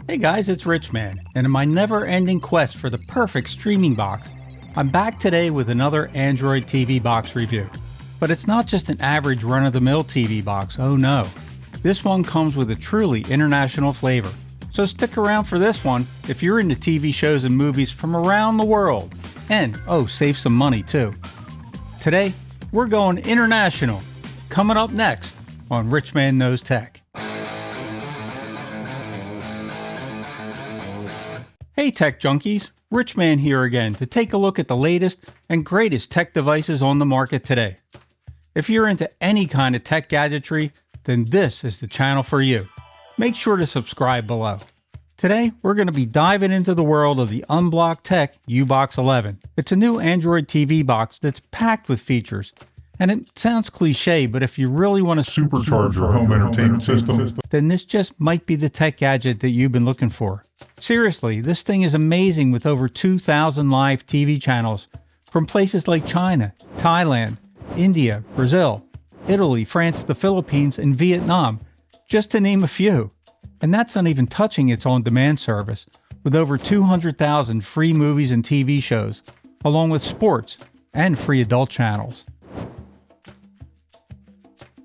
Hey guys, it's Richman, and in my never-ending quest for the perfect streaming box, I'm back today with another Android TV box review. But it's not just an average run-of-the-mill TV box, oh no. This one comes with a truly international flavor. So stick around for this one if you're into TV shows and movies from around the world. And, oh, save some money too. Today, we're going international. Coming up next on Richman Knows Tech. Hey tech junkies, Richman here again to take a look at the latest and greatest tech devices on the market today. If you're into any kind of tech gadgetry, then this is the channel for you. Make sure to subscribe below. Today, we're going to be diving into the world of the Unblock Tech UBOX11. It's a new Android TV box that's packed with features. And it sounds cliche, but if you really want to supercharge your home entertainment system, then this just might be the tech gadget that you've been looking for. Seriously, this thing is amazing with over 2,000 live TV channels from places like China, Thailand, India, Brazil, Italy, France, the Philippines, and Vietnam, just to name a few. And that's not even touching its on-demand service, with over 200,000 free movies and TV shows, along with sports and free adult channels.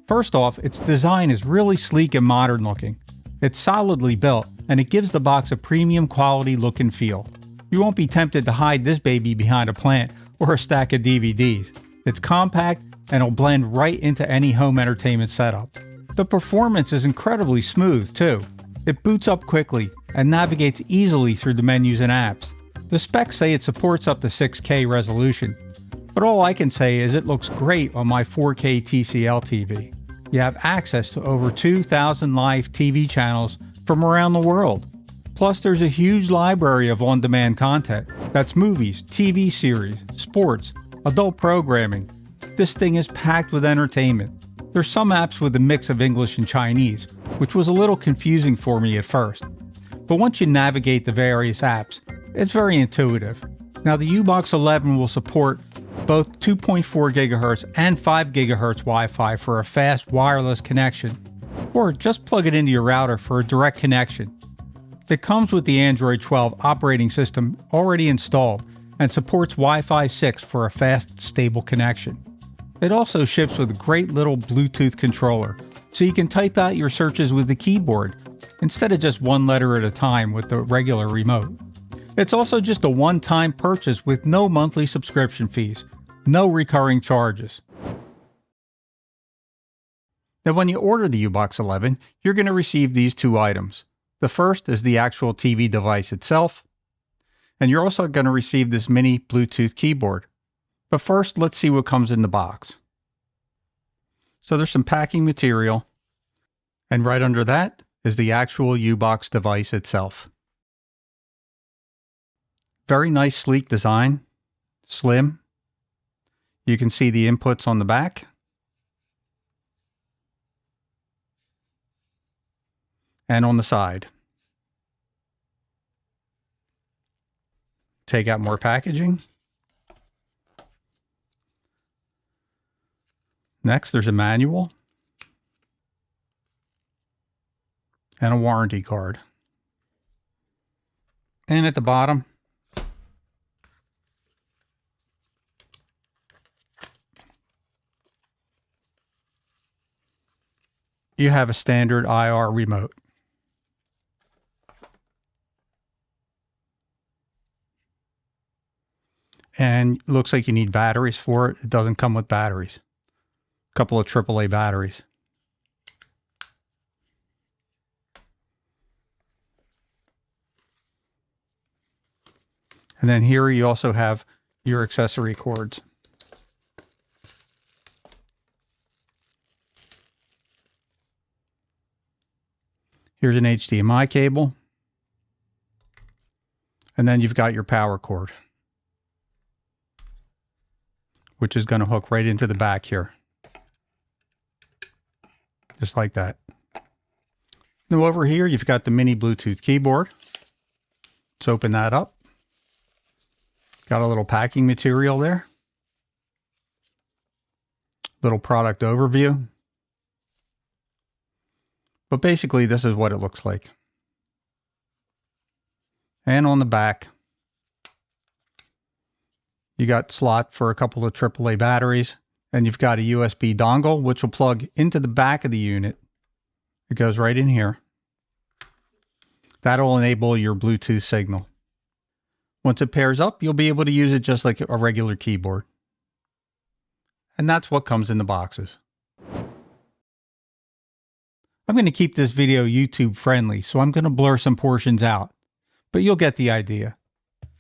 First off, its design is really sleek and modern looking. It's solidly built, and it gives the box a premium quality look and feel. You won't be tempted to hide this baby behind a plant or a stack of DVDs. It's compact and will blend right into any home entertainment setup. The performance is incredibly smooth too. It boots up quickly and navigates easily through the menus and apps. The specs say it supports up to 6K resolution, but all I can say is it looks great on my 4K TCL TV. You have access to over 2,000 live TV channels from around the world. Plus, there's a huge library of on-demand content. That's movies, TV series, sports, adult programming. This thing is packed with entertainment. There's some apps with a mix of English and Chinese, which was a little confusing for me at first. But once you navigate the various apps, it's very intuitive. Now, the Ubox11 will support both 2.4 GHz and 5 GHz Wi-Fi for a fast wireless connection, or just plug it into your router for a direct connection. It comes with the Android 12 operating system already installed and supports Wi-Fi 6 for a fast, stable connection. It also ships with a great little Bluetooth controller, so you can type out your searches with the keyboard instead of just one letter at a time with the regular remote. It's also just a one-time purchase with no monthly subscription fees, no recurring charges. Now when you order the Ubox11, you're going to receive these two items. The first is the actual TV device itself, and you're also going to receive this mini Bluetooth keyboard. But first, let's see what comes in the box. So there's some packing material, and right under that is the actual Ubox device itself. Very nice, sleek design, slim. You can see the inputs on the back. And on the side. Take out more packaging. Next, there's a manual and a warranty card. And at the bottom, you have a standard IR remote. And looks like you need batteries for it. It doesn't come with batteries. A couple of AAA batteries. And then here you also have your accessory cords. Here's an HDMI cable. And then you've got your power cord, which is going to hook right into the back here. Just like that. Now over here, you've got the mini Bluetooth keyboard. Let's open that up. Got a little packing material there. Little product overview. But basically, this is what it looks like. And on the back, you got slot for a couple of AAA batteries, and you've got a USB dongle, which will plug into the back of the unit. It goes right in here. That'll enable your Bluetooth signal. Once it pairs up, you'll be able to use it just like a regular keyboard. And that's what comes in the boxes. I'm going to keep this video YouTube friendly, so I'm going to blur some portions out, but you'll get the idea.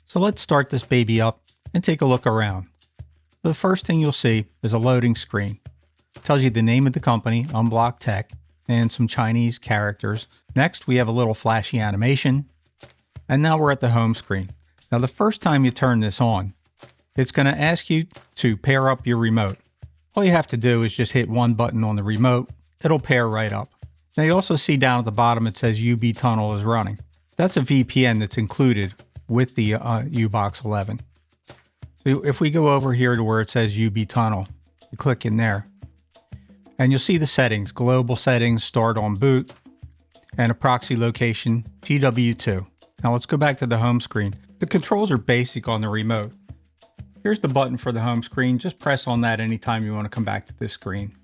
So let's start this baby up and take a look around. The first thing you'll see is a loading screen. It tells you the name of the company, Unblock Tech, and some Chinese characters. Next, we have a little flashy animation. And now we're at the home screen. Now, the first time you turn this on, it's going to ask you to pair up your remote. All you have to do is just hit one button on the remote. It'll pair right up. Now, you also see down at the bottom it says UB Tunnel is running. That's a VPN that's included with the Ubox11. So if we go over here to where it says UB Tunnel, you click in there, and you'll see the settings, global settings, start on boot, and a proxy location, TW2. Now let's go back to the home screen. The controls are basic on the remote. Here's the button for the home screen. Just press on that anytime you want to come back to this screen.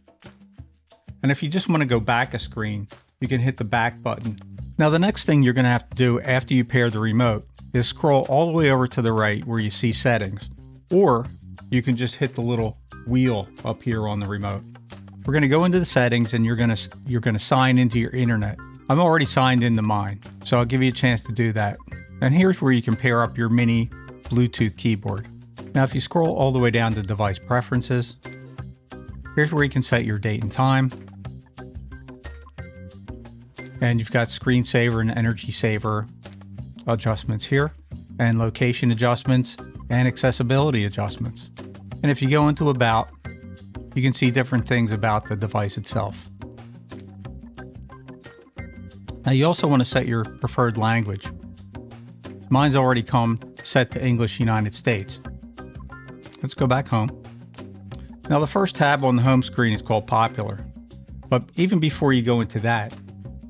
And if you just want to go back a screen, you can hit the back button. Now the next thing you're going to have to do after you pair the remote is scroll all the way over to the right where you see settings. Or you can just hit the little wheel up here on the remote. We're going to go into the settings and you're going to sign into your internet. I'm already signed into mine, so I'll give you a chance to do that. And here's where you can pair up your mini Bluetooth keyboard. Now if you scroll all the way down to device preferences, here's where you can set your date and time. And you've got screensaver and energy saver adjustments here, and location adjustments and accessibility adjustments. And if you go into About, you can see different things about the device itself. Now you also want to set your preferred language. Mine's already come set to English United States. Let's go back home. Now the first tab on the home screen is called Popular. But even before you go into that,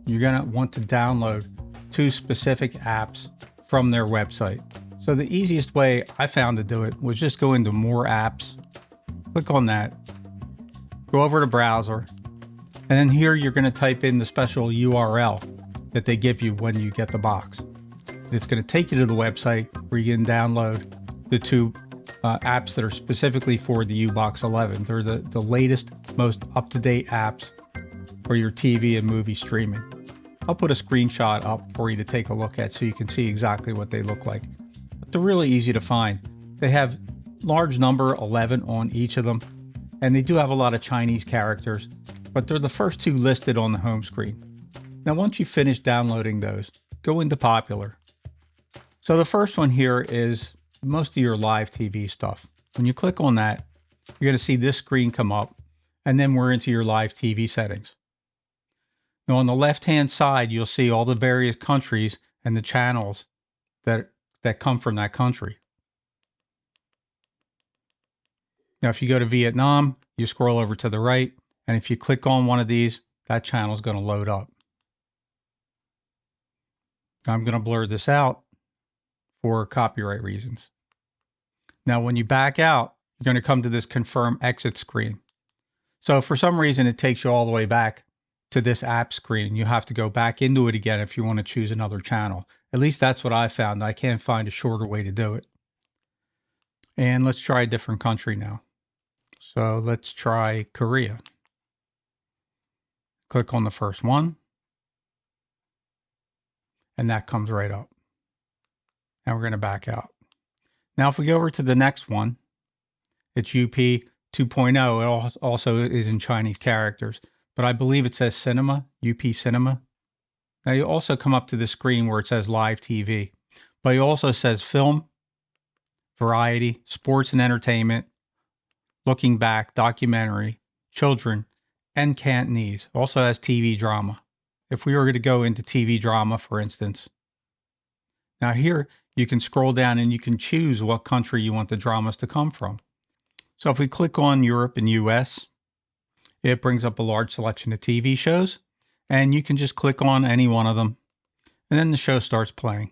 you're going to want to download 2 specific apps from their website. So the easiest way I found to do it was just go into More Apps, click on that, go over to Browser, and then here you're going to type in the special URL that they give you when you get the box. It's going to take you to the website where you can download the 2 apps that are specifically for the Ubox11. They're the latest, most up-to-date apps for your TV and movie streaming. I'll put a screenshot up for you to take a look at so you can see exactly what they look like. But they're really easy to find. They have large number 11 on each of them, and they do have a lot of Chinese characters, but they're the first 2 listed on the home screen. Now once you finish downloading those, go into Popular. So the first one here is most of your live TV stuff. When you click on that, you're going to see this screen come up, and then we're into your live TV settings. Now on the left-hand side, you'll see all the various countries and the channels that come from that country. Now if you go to Vietnam, you scroll over to the right, and if you click on one of these, that channel is going to load up. I'm going to blur this out for copyright reasons. Now when you back out, you're going to come to this Confirm Exit screen. So if for some reason it takes you all the way back to this app screen, you have to go back into it again if you want to choose another channel. At least that's what I found. I can't find a shorter way to do it. And let's try a different country now. So let's try Korea. Click on the first one, and that comes right up. Now we're going to back out. Now if we go over to the next one, it's UP 2.0. It also is in Chinese characters, but I believe it says Cinema, UP Cinema. Now you also come up to the screen where it says Live TV, but it also says Film, Variety, Sports and Entertainment, Looking Back, Documentary, Children, and Cantonese. Also has TV drama. If we were going to go into TV drama, for instance. Now here, you can scroll down and you can choose what country you want the dramas to come from. So if we click on Europe and US, it brings up a large selection of TV shows, and you can just click on any one of them, and then the show starts playing.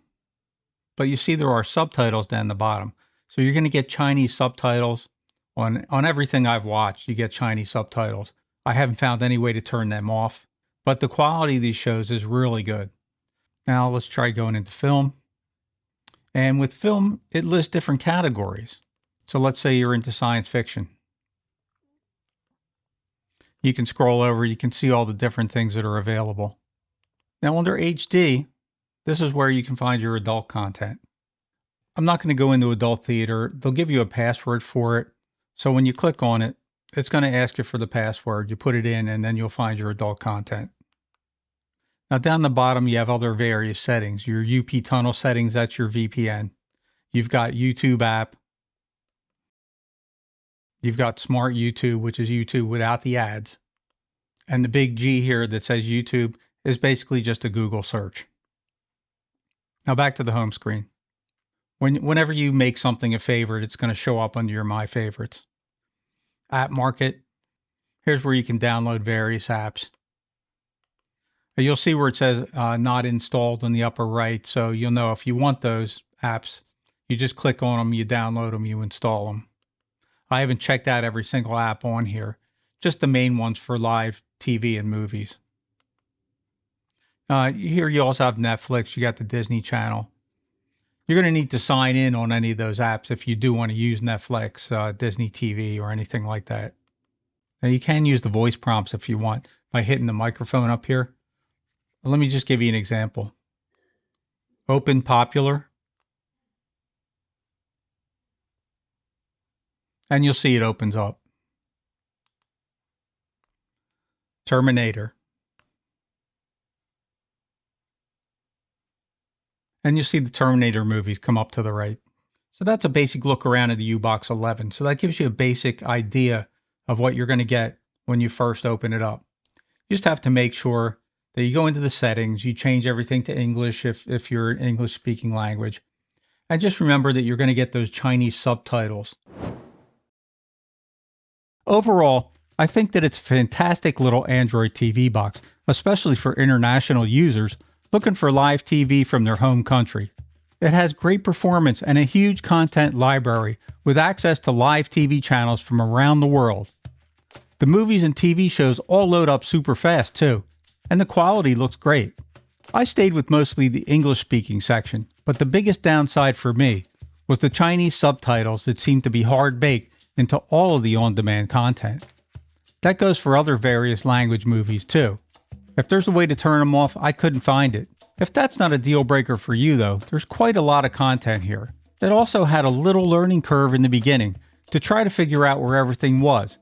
but you see there are subtitles down the bottom. So you're going to get Chinese subtitles on everything I've watched. You get Chinese subtitles. I haven't found any way to turn them off, but the quality of these shows is really good. Now let's try going into film. And with film, it lists different categories. So let's say you're into science fiction. You can scroll over, you can see all the different things that are available. Now under HD, this is where you can find your adult content. I'm not going to go into adult theater. They'll give you a password for it. So when you click on it, it's going to ask you for the password. You put it in and then you'll find your adult content. Now down the bottom, you have other various settings. Your UP tunnel settings, that's your VPN. You've got YouTube app. You've got Smart YouTube, which is YouTube without the ads. And the big G here that says YouTube is basically just a Google search. Now back to the home screen. Whenever you make something a favorite, it's going to show up under your My Favorites. App Market. Here's where you can download various apps. You'll see where it says not installed in the upper right. So you'll know if you want those apps, you just click on them, you download them, you install them. I haven't checked out every single app on here, just the main ones for live TV and movies. Here you also have Netflix, you got the Disney Channel. You're going to need to sign in on any of those apps if you do want to use Netflix, Disney TV, or anything like that. Now you can use the voice prompts if you want by hitting the microphone up here. Let me just give you an example. Open Popular. And you'll see it opens up. Terminator. And you'll see the Terminator movies come up to the right. So that's a basic look around at the Ubox11. So that gives you a basic idea of what you're going to get when you first open it up. You just have to make sure that you go into the settings, you change everything to English if you're an English-speaking language. And just remember that you're going to get those Chinese subtitles. Overall, I think that it's a fantastic little Android TV box, especially for international users looking for live TV from their home country. It has great performance and a huge content library with access to live TV channels from around the world. The movies and TV shows all load up super fast too, and the quality looks great. I stayed with mostly the English-speaking section, but the biggest downside for me was the Chinese subtitles that seemed to be hard-baked into all of the on-demand content. That goes for other various language movies too. If there's a way to turn them off, I couldn't find it. If that's not a deal breaker for you though, there's quite a lot of content here. It also had a little learning curve in the beginning to try to figure out where everything was,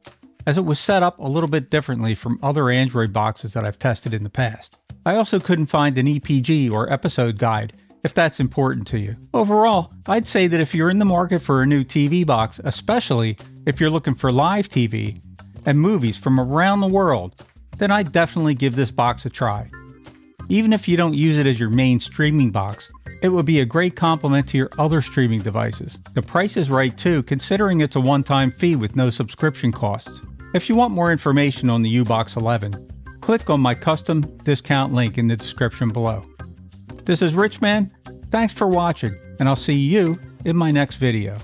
as it was set up a little bit differently from other Android boxes that I've tested in the past. I also couldn't find an EPG or episode guide if that's important to you. Overall, I'd say that if you're in the market for a new TV box, especially if you're looking for live TV and movies from around the world, then I'd definitely give this box a try. Even if you don't use it as your main streaming box, it would be a great complement to your other streaming devices. The price is right too, considering it's a one-time fee with no subscription costs. If you want more information on the Ubox11, click on my custom discount link in the description below. This is Richman. Thanks for watching, and I'll see you in my next video.